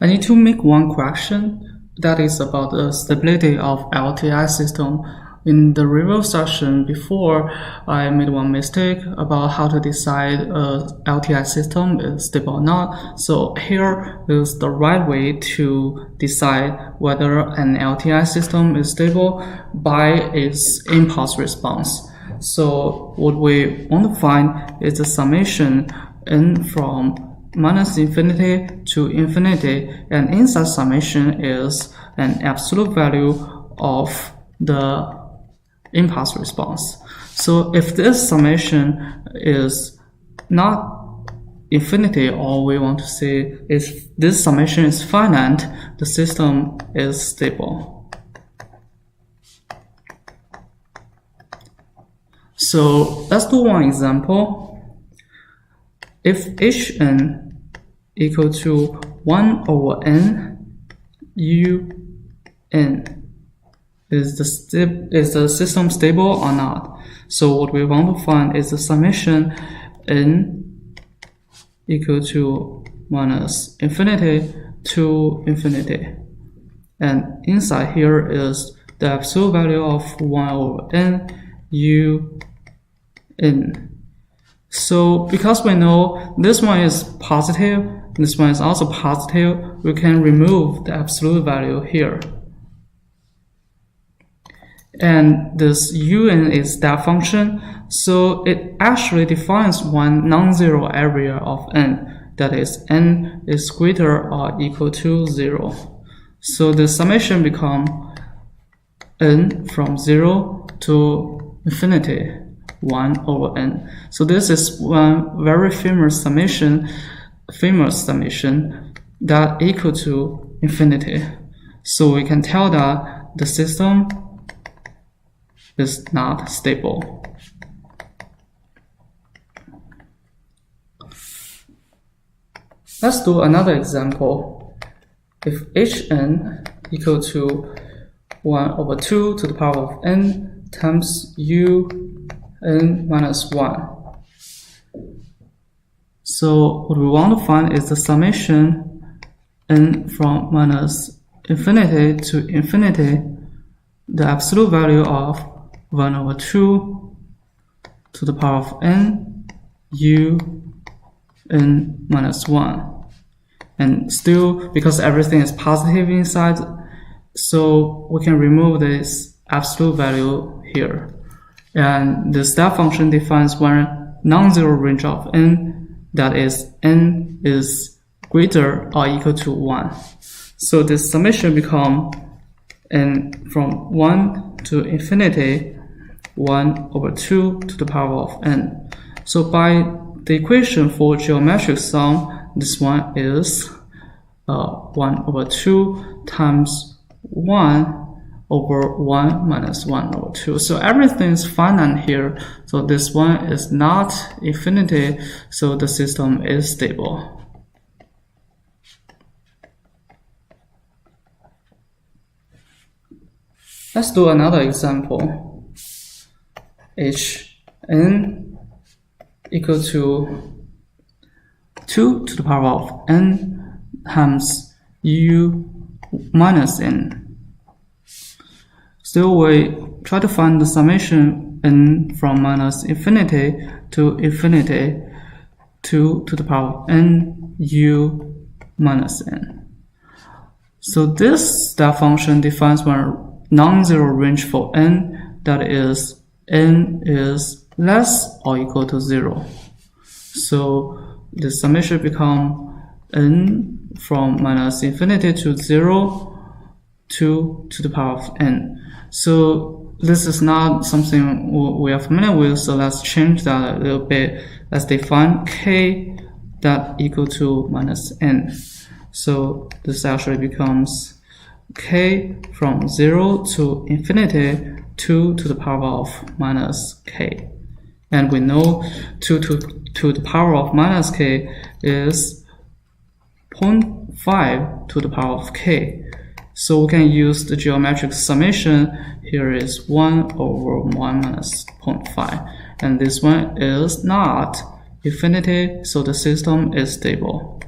I need to make one correction that is about the stability of LTI system. In the review session before, I made one mistake about how to decide a LTI system is stable or not. So here is the right way to decide whether an LTI system is stable by its impulse response. So what we want to find is the summation n from minus infinity to infinity, and inside summation is an absolute value of the impulse response. So if this summation is not infinity, or we want to say if this summation is finite, the system is stable. So let's do one example. If Hn equal to 1 over n un, is the system stable or not? So what we want to find is the summation n equal to minus infinity to infinity, and inside here is the absolute value of 1 over n un. So because we know this one is positive, this one is also positive, we can remove the absolute value here. And this un is that function, so it actually defines one non-zero area of n, that is n is greater or equal to 0. So the summation becomes n from 0 to infinity, 1 over n. So this is one very famous summation that equal to infinity. So we can tell that the system is not stable. Let's do another example. If Hn equal to 1 over 2 to the power of n times un minus 1. So what we want to find is the summation n from minus infinity to infinity, the absolute value of 1 over 2 to the power of n un minus 1. And still, because everything is positive inside, so we can remove this absolute value here. And the step function defines one non-zero range of n, that is n is greater or equal to 1. So this summation becomes n from 1 to infinity, 1 over 2 to the power of n. So by the equation for geometric sum, this one is 1 over 2 times 1 over 1 minus 1 over 2. So everything is finite here. So this one is not infinity, so the system is stable. Let's do another example. Hn equal to 2 to the power of n times u minus n. Still, we try to find the summation n from minus infinity to infinity, 2 to the power of n u minus n. So this step function defines one non-zero range for n, that is n is less or equal to 0. So the summation becomes n from minus infinity to 0, 2 to the power of n. So this is not something we are familiar with, so let's change that a little bit. Let's define k that equal to minus n. So this actually becomes k from 0 to infinity, 2 to the power of minus k. And we know 2 to the power of minus k is 0.5 to the power of k. So we can use the geometric summation. Here is 1 over 1 minus 0.5. And this one is not infinity, so the system is stable.